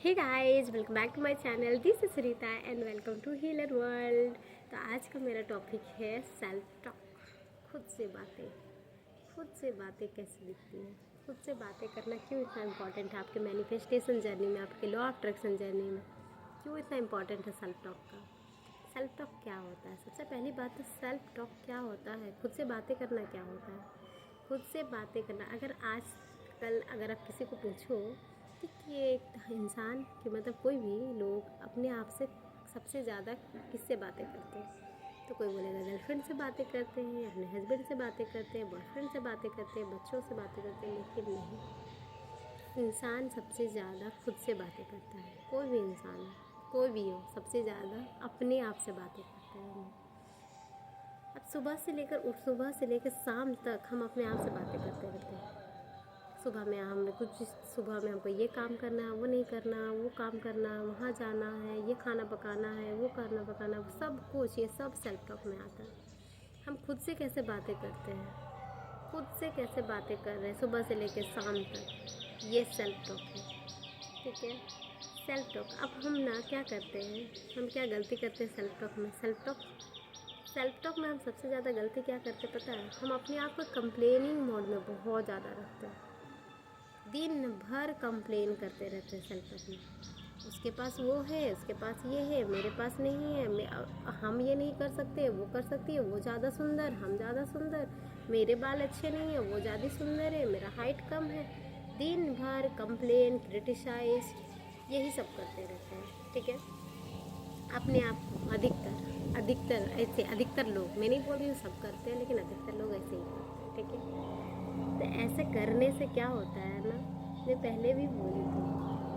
Hey guys, welcome back to my channel. This is Rita and welcome to healer world. तो आज का मेरा topic है सेल्फ टॉक। खुद से बातें कैसे दिखती हैं, खुद से बातें करना क्यों इतना इम्पॉर्टेंट है आपके मैनिफेस्टेशन जर्नी में, आपके लॉ ऑफ अट्रैक्शन जर्नी में, क्यों इतना इम्पॉर्टेंट है सेल्फ टॉक का। सेल्फ टॉक क्या होता है? सबसे पहली बात तो सेल्फ टॉक क्या होता है, खुद से बातें करना क्या होता है। खुद से बातें करना, अगर आप किसी को पूछो कि एक इंसान कि मतलब कोई भी लोग अपने आप से सबसे ज़्यादा किससे बातें करते हैं, तो कोई बोलेगा गर्लफ्रेंड से बातें करते हैं, अपने हस्बैंड से बातें करते हैं, बॉयफ्रेंड से बातें करते हैं, बच्चों से बातें करते हैं। लेकिन नहीं, इंसान सबसे ज़्यादा खुद से बातें करता है। कोई भी इंसान हो, कोई भी हो, सबसे ज़्यादा अपने आप से बातें करता है। अब सुबह से लेकर शाम तक हम अपने आप से बातें करते रहते हैं। सुबह में हमको ये काम करना है, वो नहीं करना, वो काम करना, वहाँ जाना है, ये खाना पकाना है, वो खाना पकाना, सब कुछ ये सब सेल्फ टॉक में आता है। हम खुद से कैसे बातें करते हैं, खुद से कैसे बातें कर रहे हैं सुबह से लेकर शाम तक, ये सेल्फ टॉक है। ठीक है, सेल्फ टॉक। अब हम ना क्या करते हैं, हम क्या गलती करते हैं सेल्फ टॉक में। सेल्फ टॉक में हम सबसे ज़्यादा गलती क्या करते पता है? हम अपने आप को कंप्लेनिंग मोड में बहुत ज़्यादा रखते हैं। दिन भर कंप्लेन करते रहते हैं सेल्फ टॉक में। उसके पास वो है, उसके पास ये है, मेरे पास नहीं है, हम ये नहीं कर सकते, वो कर सकती है, वो ज़्यादा सुंदर, हम ज़्यादा सुंदर, मेरे बाल अच्छे नहीं है, वो ज़्यादा सुंदर है, मेरा हाइट कम है। दिन भर कंप्लेन, क्रिटिसाइज, यही सब करते रहते हैं। ठीक है, अपने आप को अधिकतर लोग, मैं नहीं बोल रही हूँ सब करते हैं, लेकिन अधिकतर लोग ऐसे ही करते हैं। ठीक है, तो ऐसे करने से क्या होता है ना, मैं पहले भी बोली थी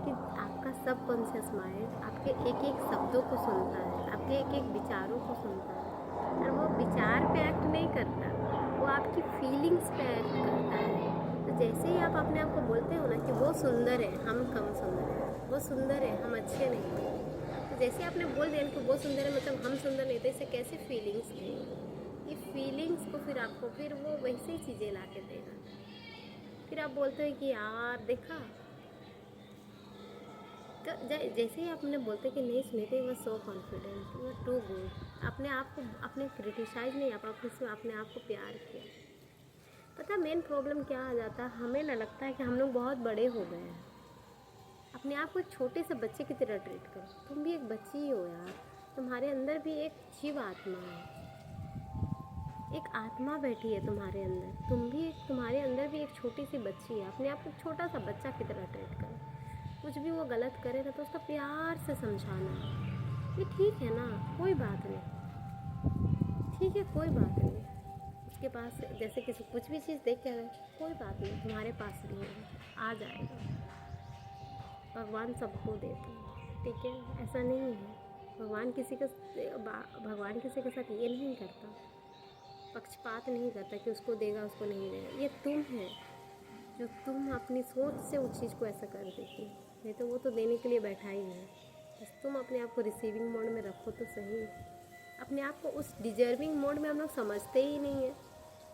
कि आपका सबकॉन्शियस माइंड आपके एक एक शब्दों को सुनता है, आपके एक एक विचारों को सुनता है, और वो विचार पे एक्ट नहीं करता, वो आपकी फीलिंग्स पे एक्ट करता है। तो जैसे ही आप अपने आप को बोलते हो ना कि वो सुंदर है, हम कम सुंदर हैं, वो सुंदर है, हम अच्छे नहीं हैं, तो जैसे आपने बोल दिया कि वो सुंदर है मतलब हम सुंदर नहीं, तो इससे कैसे फीलिंग्स हैं, ये फीलिंग्स को फिर वो वैसे ही चीज़ें ला के देगा। फिर आप बोलते हो कि यार देखा, तो जैसे ही आपने बोलते कि नहीं सुनीता वो सो कॉन्फिडेंट, वो टू गुड, अपने आप को अपने क्रिटिसाइज नहीं, आप अपने आप को प्यार किया। पता मेन प्रॉब्लम क्या आ जाता है, हमें ना लगता है कि हम लोग बहुत बड़े हो गए हैं। अपने आप को एक छोटे से बच्चे की तरह ट्रीट करो। तुम भी एक बच्ची ही हो यार, तुम्हारे अंदर भी एक जीव आत्मा है, एक आत्मा बैठी है तुम्हारे अंदर, तुम्हारे अंदर भी एक छोटी सी बच्ची है। अपने आप को छोटा सा बच्चा की तरह ट्रीट करो। कुछ भी वो गलत करे ना तो उसका प्यार से समझाना, ये ठीक है ना, कोई बात नहीं, ठीक है कोई बात नहीं। उसके पास जैसे किसी कुछ भी चीज़ देख के कोई बात नहीं, तुम्हारे पास भी है, आ जाएगा, भगवान सबको देते हैं। ठीक है, ऐसा नहीं है, भगवान किसी के साथ ये नहीं करता, पक्षपात नहीं करता कि उसको देगा उसको नहीं देगा। ये तुम है जो तुम अपनी सोच से उस चीज़ को ऐसा कर देती, नहीं तो वो तो देने के लिए बैठा ही है। बस तुम अपने आप को रिसीविंग मोड में रखो तो सही। अपने आप को उस डिजर्विंग मोड में हम लोग समझते ही नहीं है।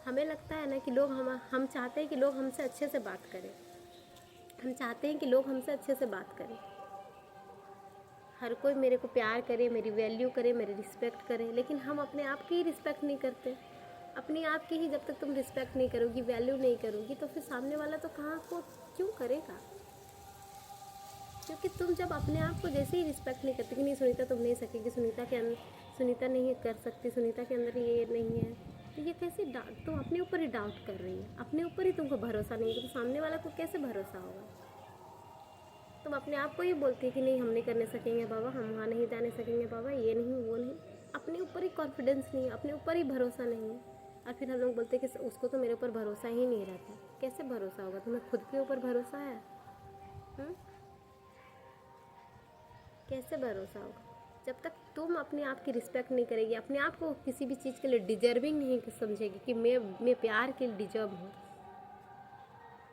हमें लगता है ना कि हम चाहते हैं कि लोग हमसे अच्छे से बात करें, हम चाहते हैं कि लोग हमसे अच्छे से बात करें, हर कोई मेरे को प्यार करे, मेरी वैल्यू करे, मेरी रिस्पेक्ट करे, लेकिन हम अपने आप की ही रिस्पेक्ट नहीं करते। अपने आप की ही जब तक तुम रिस्पेक्ट नहीं करोगी, वैल्यू नहीं करोगी, तो फिर सामने वाला तो कहाँ को क्यों करेगा। क्योंकि तुम जब अपने आप को जैसे ही रिस्पेक्ट नहीं करती कि नहीं सुनीता तुम नहीं सकेगी, सुनीता नहीं कर सकती, सुनीता के अंदर ये नहीं है, तो ये कैसे तुम अपने ऊपर ही डाउट कर रही है, अपने ऊपर ही तुमको भरोसा नहीं है, तो सामने वाला को कैसे भरोसा होगा। तुम अपने आप को ही बोलती है कि नहीं हम नहीं करने सकेंगे बाबा, हम वहाँ नहीं जाने सकेंगे बाबा, ये नहीं वो नहीं, अपने ऊपर ही कॉन्फिडेंस नहीं है, अपने ऊपर ही भरोसा नहीं है। और फिर हम लोग बोलते हैं कि उसको तो मेरे ऊपर भरोसा ही नहीं रहता। कैसे भरोसा होगा, तुम्हें खुद के ऊपर भरोसा है? कैसे भरोसा होगा जब तक तुम अपने आप की रिस्पेक्ट नहीं करेगी, अपने आप को किसी भी चीज़ के लिए डिजर्विंग नहीं समझेगी कि मैं प्यार के लिए डिजर्व हूँ,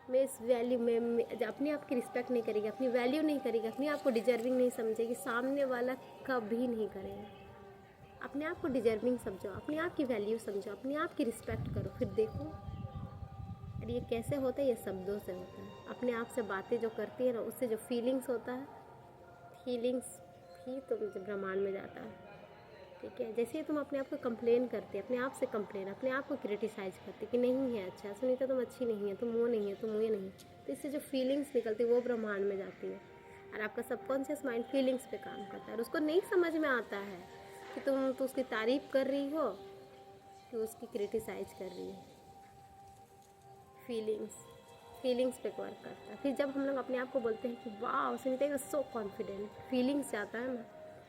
मैं इस वैल्यू में जब अपने आप की रिस्पेक्ट नहीं करेगी, अपनी वैल्यू नहीं करेगी, अपने आप को डिजर्विंग नहीं समझेगी, सामने वाला कभी नहीं करेगा। अपने आप को डिजर्विंग समझो, अपने आप की वैल्यू समझो, अपने आप की रिस्पेक्ट करो, फिर देखो। और ये कैसे होता है, ये शब्दों से होता है। अपने आप से बातें जो करती है ना, उससे जो फीलिंग्स होता है, फीलिंग्स ही तुम ब्रह्मांड में जाता है। ठीक है, जैसे ही तुम अपने आप को कंप्लेन करते, अपने आप से कंप्लेन, अपने आप को क्रिटिसाइज करते कि नहीं है अच्छा, सुनीता तुम अच्छी नहीं है, तुम वो नहीं है, तुम ये नहीं, तो इससे जो फीलिंग्स निकलती है वो ब्रह्मांड में जाती है। और आपका सबकॉन्शियस माइंड फीलिंग्स पे काम करता है और उसको नहीं समझ में आता है कि तुम तो उसकी तारीफ कर रही हो कि उसकी क्रिटिसाइज कर रही है। फीलिंग्स पे वर्क करता है। फिर जब हम लोग अपने आप को बोलते हैं कि वाह Sunita you so confident, feelings जाता है ना।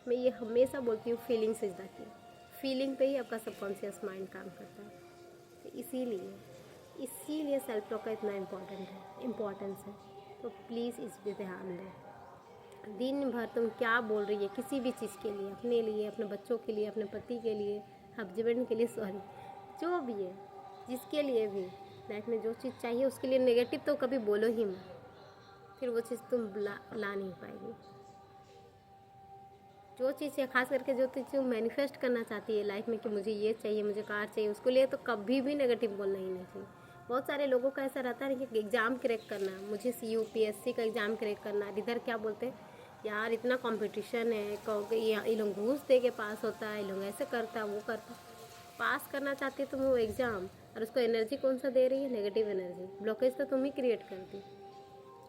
मैं ये हमेशा बोलती हूँ, feelings is the key. Feeling पे ही आपका सबकॉन्शियस माइंड काम करता है। तो इसीलिए सेल्फ टॉक का इतना इम्पोर्टेंस है। तो प्लीज़ इस पे ध्यान दें। दिन भर तुम क्या बोल रही है किसी भी चीज़ के लिए, अपने लिए, अपने बच्चों के लिए, अपने पति के लिए, हस्बैंड के लिए, सॉरी, जो भी है, जिसके लिए भी लाइफ में जो चीज़ चाहिए उसके लिए नेगेटिव तो कभी बोलो ही मत। फिर वो चीज़ तुम ला नहीं पाएगी। जो चीज़ है, खास करके जो चीज़ मैनिफेस्ट करना चाहती है लाइफ में कि मुझे ये चाहिए, मुझे कार चाहिए, उसके लिए तो कभी भी नेगेटिव बोलना ही नहीं चाहिए। बहुत सारे लोगों का ऐसा रहता है कि एग्ज़ाम क्रैक करना है, मुझे UPSC का एग्ज़ाम क्रैक करना है। इधर क्या बोलते हैं, यार इतना कंपटीशन है, कहोगे ये लोग घूस दे के पास होता है, ये लोग ऐसे करता है, वो करता। पास करना चाहती है तुम वो एग्ज़ाम, और उसको एनर्जी कौन सा दे रही है, नेगेटिव एनर्जी। ब्लॉकेज तो तुम ही क्रिएट करती,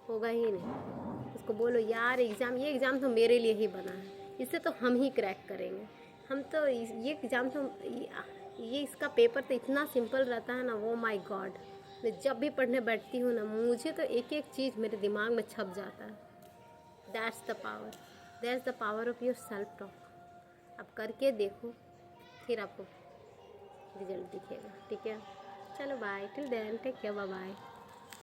होगा ही नहीं। उसको बोलो यार ये एग्ज़ाम तो मेरे लिए ही बना है, इसे तो हम ही क्रैक करेंगे। हम तो ये एग्ज़ाम तो ये इसका पेपर तो इतना सिंपल रहता है ना, वो माय गॉड। मैं जब भी पढ़ने बैठती हूँ ना, मुझे तो एक एक चीज़ मेरे दिमाग में छप जाता है। That's the power of your self talk. आप करके देखो, फिर आपको रिजल्ट दिखेगा। ठीक है, चलो bye, till then take care, bye bye.